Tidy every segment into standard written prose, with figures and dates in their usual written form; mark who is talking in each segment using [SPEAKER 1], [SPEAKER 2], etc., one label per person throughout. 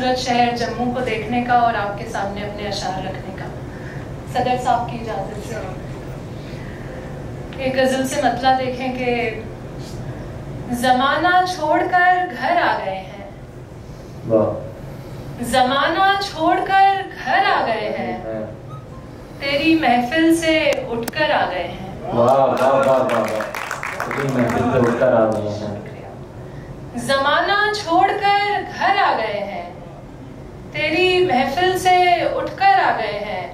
[SPEAKER 1] खूबसूरत शहर जम्मू को देखने का और आपके सामने अपने अशार रखने का। सदर साहब की इजाज़त से एक गज़ल से मतला देखें कि ज़माना छोड़कर घर आ गए हैं, ज़माना छोड़कर घर आ गए हैं, तेरी महफिल से उठकर आ गए हैं।
[SPEAKER 2] वाह वाह वाह वाह, तेरी महफिल से उठकर आ गए हैं।
[SPEAKER 1] ज़माना छोड़कर घर आ गए हैं, तेरी महफिल से उठकर आ गए हैं।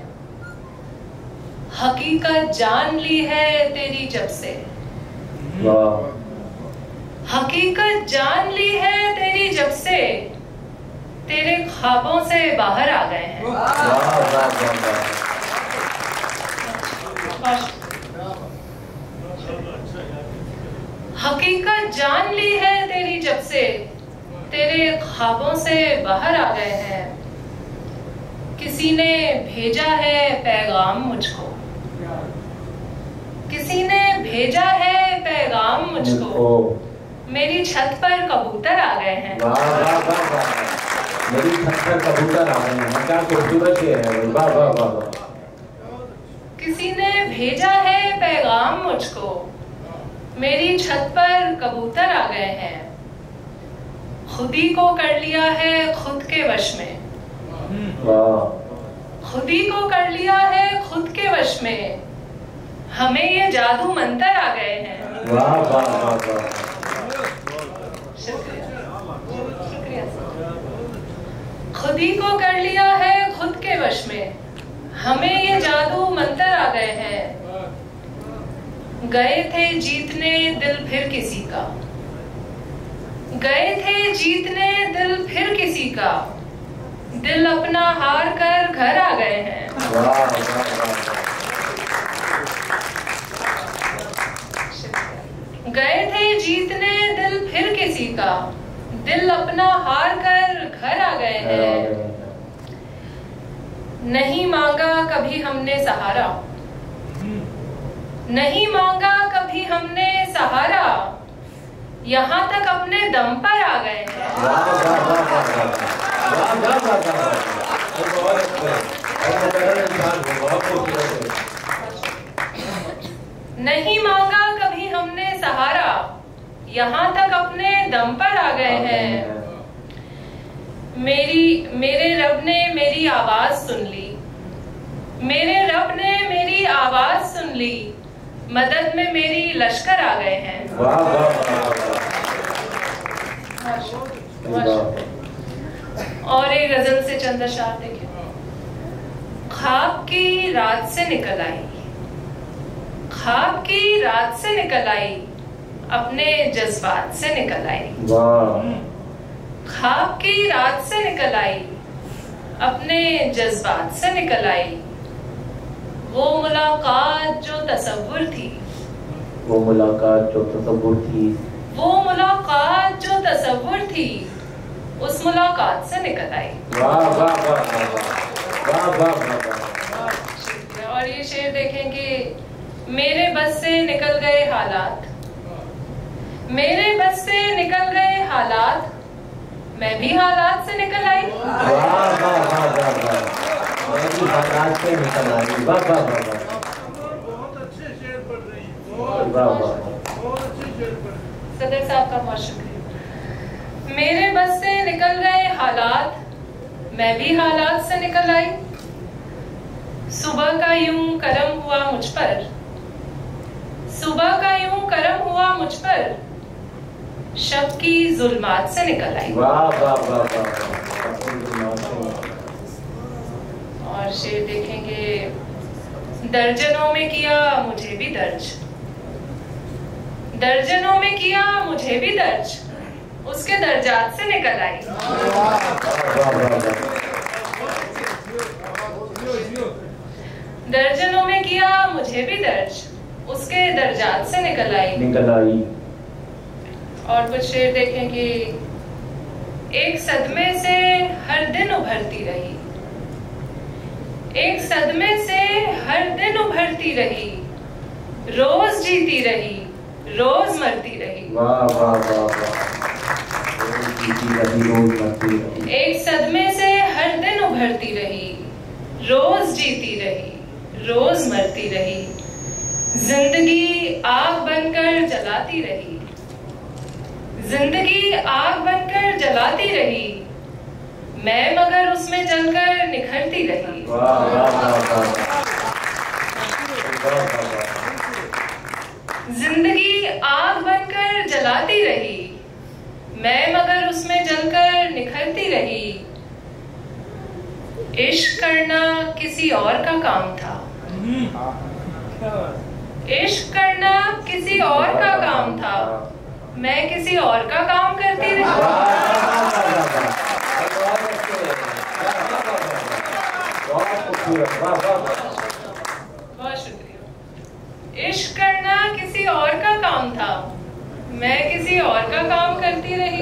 [SPEAKER 1] हकीकत जान ली है तेरी जब से, हकीकत जान ली है तेरी जब से, तेरे ख्वाबों से बाहर आ गए हैं। हकीकत जान ली है तेरी जब से, तेरे ख्वाबों से बाहर आ गए हैं। किसी ने भेजा है पैगाम मुझको, किसी ने भेजा है पैगाम मुझको, मेरी छत पर कबूतर आ गए हैं।
[SPEAKER 2] वाह वाह वाह वाह, मेरी छत पर कबूतर आ गए हैं। क्या खूबसूरत है, वाह वाह वाह।
[SPEAKER 1] किसी ने भेजा है पैगाम मुझको, मेरी छत पर कबूतर आ गए हैं। खुदी को कर लिया है खुद के वश में, खुदी को कर लिया है खुद के वश में, हमें ये जादू मंतर आ गए हैं।
[SPEAKER 2] वाह वाह वाह वाह,
[SPEAKER 1] शुक्रिया। खुदी को कर लिया है खुद के वश में, हमें ये जादू मंतर आ गए हैं। गए थे जीतने दिल फिर किसी का, गए थे जीतने दिल फिर किसी का, दिल अपना हार कर घर आ गए हैं।
[SPEAKER 2] वाह वाह वाह।
[SPEAKER 1] गए थे जीतने दिल फिर किसी का, दिल अपना हार कर घर आ गए हैं। नहीं मांगा कभी हमने सहारा, नहीं मांगा कभी हमने सहारा, यहाँ तक अपने दम पर आ गए हैं। नहीं मांगा कभी हमने सहारा, यहाँ तक अपने दम पर आ गए हैं। मेरे रब ने मेरी आवाज सुन ली, मेरे रब ने मेरी आवाज सुन ली, मदद में मेरी लश्कर आ गए हैं।
[SPEAKER 2] वाह वाह वाह।
[SPEAKER 1] और एक गजल से चंद अशार देखें। ख्वाब की रात से निकल आई, ख्वाब की रात से निकल आई, अपने जज्बात से निकल आई। ख्वाब की रात से निकल आई, अपने जज्बात से निकल आई। वो मुलाकात जो तसव्वुर थी,
[SPEAKER 2] वो मुलाकात जो तसव्वुर थी,
[SPEAKER 1] वो मुलाकात जो तसव्वुर थी, उस मुलाकात से निकल आई।
[SPEAKER 2] वाह वाह वाह वाह वाह वाह।
[SPEAKER 1] और ये शेर देखें कि मेरे बस से निकल गए हालात, मेरे बस से निकल गए हालात, मैं भी हालात से निकल आई।
[SPEAKER 2] वाह वाह वाह वाह वाह, मैं भी हालात से निकल आई। वाह वाह वाह वाह,
[SPEAKER 3] बहुत अच्छे शेर पढ़ रही हैं।
[SPEAKER 2] वाह वाह।
[SPEAKER 1] सदर साहब का बहुत शुक्रिया। मेरे बस से निकल गए हालात, मैं भी हालात से निकल आई। सुबह का यूं करम हुआ मुझ पर, सुबह का यूं करम हुआ मुझ पर, शब की जुल्मात से निकल आई।
[SPEAKER 2] वाह वाह वाह वाह।
[SPEAKER 1] और शेर देखेंगे। दर्जनों में किया मुझे भी दर्ज, दर्जनों में किया मुझे भी दर्ज, उसके दर्जात से निकल आई। दर्जनों में किया मुझे भी दर्ज, उसके दर्जात से निकल आई। और कुछ शेर देखें कि एक सदमे से हर दिन उभरती रही, एक सदमे से हर दिन उभरती रही, रोज जीती रही, रोज मरती रही।
[SPEAKER 2] वाह वाह वाह वाह। जीती रही, रोज मरती रही।
[SPEAKER 1] एक सदमे से हर दिन उभरती रही, रोज जीती रही, रोज मरती रही। जिंदगी आग बनकर जलाती रही, जिंदगी आग बनकर जलाती रही, मैं मगर उसमें जलकर निखरती रही।
[SPEAKER 2] वाह वाह वाह वाह।
[SPEAKER 1] जिंदगी आग बनकर जलाती रही, मैं मगर उसमें जलकर निखरती रही। इश्क करना किसी और का काम था, इश्क करना किसी और का काम था, मैं किसी और का काम करती रही। बहुत शुक्रिया। इश्क करना किसी और का काम था, मैं किसी और का काम करती रही।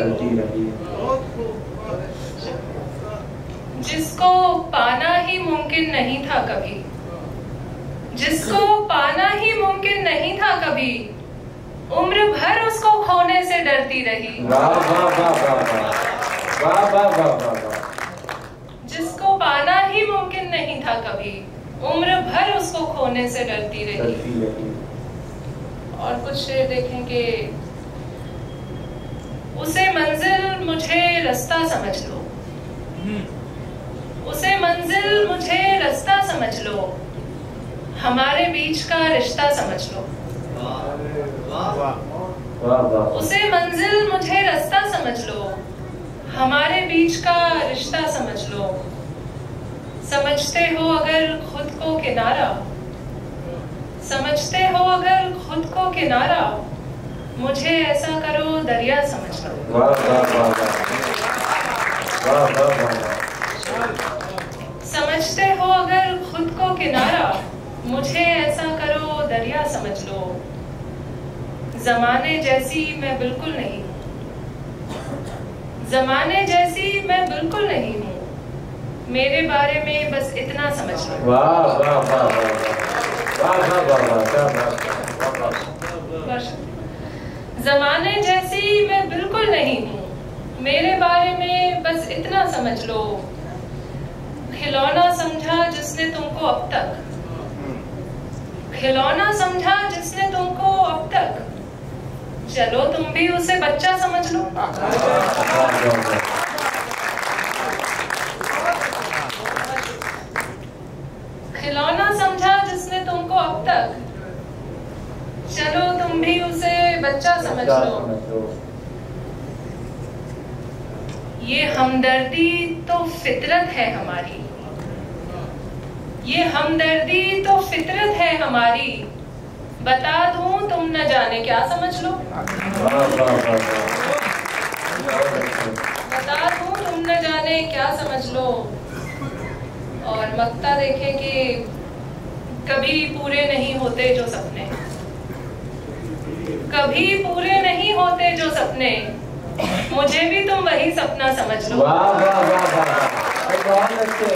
[SPEAKER 1] जिसको पाना ही मुमकिन नहीं था कभी, जिसको पाना ही मुमकिन नहीं था कभी, उम्र भर उसको खोने से डरती रही।
[SPEAKER 2] वाह वाह वाह वाह वाह वाह वाह वाह।
[SPEAKER 1] जिसको पाना ही मुमकिन नहीं था कभी, उम्र भर उसको खोने से डरती रही। और कुछ शेर देखेंगे। उसे मंजिल मुझे रास्ता समझ लो, उसे मंजिल मुझे रास्ता समझ लो, हमारे बीच का रिश्ता समझ लो। उसे मंजिल मुझे रास्ता समझ लो, हमारे बीच का रिश्ता समझ लो। समझते हो अगर खुद को किनारा, समझते हो अगर खुद को किनारा, मुझे ऐसा करो दरिया समझ लो। समझते हो अगर खुद को किनारा, मुझे ऐसा करो दरिया समझ लो। जमाने जैसी मैं बिल्कुल नहीं हूँ, जमाने जैसी मैं बिल्कुल नहीं हूँ, मेरे बारे में बस इतना समझ लो।
[SPEAKER 2] वाह वाह वाह वाह वाह वाह वाह।
[SPEAKER 1] जमाने जैसी मैं बिल्कुल नहीं हूँ, मेरे बारे में बस इतना समझ लो। खिलौना समझा जिसने तुमको अब तक, खिलौना समझा जिसने तुमको अब तक, चलो तुम भी उसे बच्चा समझ लो। खिलौना समझा जिसने तुमको अब तक, चलो तुम भी उसे बच्चा समझ लो। ये हमदर्दी तो फितरत है हमारी, ये हमदर्दी तो फितरत है हमारी, बता दूं तुम न जाने क्या समझ लो। बता दूं तुम न जाने क्या समझ लो। और मक्ता देखें कि कभी पूरे नहीं होते जो सपने, कभी पूरे नहीं होते जो सपने, मुझे भी तुम वही सपना समझ लो।
[SPEAKER 2] वाह वाह वाह वाह, बहुत अच्छे,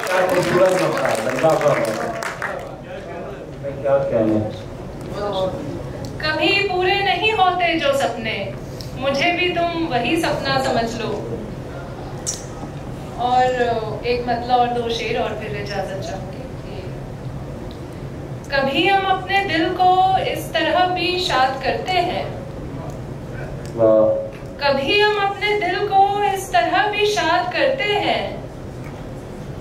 [SPEAKER 2] क्या खूबसूरत मक्ता है। क्या कहने।
[SPEAKER 1] कभी पूरे नहीं होते जो सपने, मुझे भी तुम वही सपना समझ लो। और एक मतलब और दो शेर और फिर इजाजत चाहूंगी। कभी हम अपने दिल को इस तरह भी शाद करते हैं, कभी हम अपने दिल को इस तरह भी शाद करते हैं,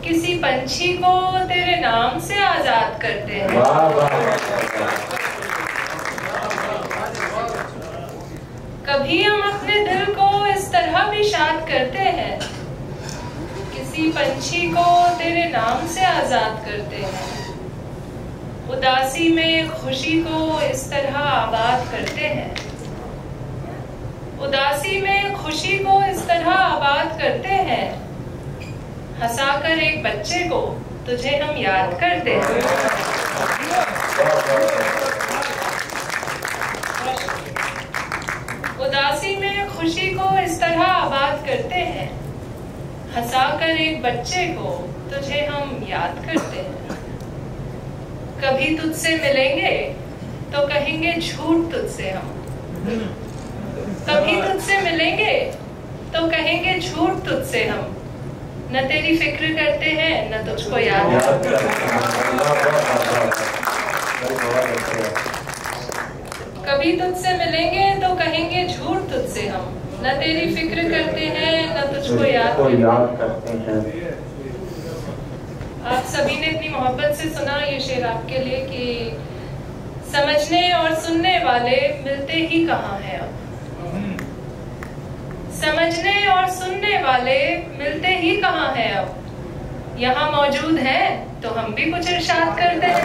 [SPEAKER 1] किसी पंछी को तेरे नाम से आजाद करते हैं। कभी हम अपने दिल को इस तरह भी शाद करते हैं, किसी पंछी को तेरे नाम से आजाद करते हैं। उदासी में खुशी को इस तरह आबाद करते हैं, उदासी में खुशी को इस तरह आबाद करते हैं, हंसाकर एक बच्चे को तुझे हम याद करते हैं। उदासी में खुशी को इस तरह आबाद करते हैं, हंसाकर एक बच्चे को तुझे हम याद करते हैं। कभी तुझसे मिलेंगे तो कहेंगे झूठ तुझसे हम, कभी तुझसे मिलेंगे तो कहेंगे झूठ तुझसे हम, न तेरी फिक्र करते हैं न तुझको याद करते हैं। कभी तुझसे मिलेंगे तो कहेंगे झूठ तुझसे हम, न तेरी फिक्र करते हैं न तुझको याद
[SPEAKER 2] करते हैं।
[SPEAKER 1] आप सभी ने इतनी मोहब्बत से सुना ये शेर आपके लिए कि समझने और सुनने वाले मिलते ही कहाँ हैं अब। समझने और सुनने वाले मिलते ही कहाँ हैं अब, यहाँ मौजूद हैं तो हम भी कुछ इरशाद करते हैं।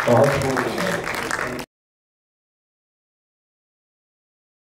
[SPEAKER 2] बहुत खूब।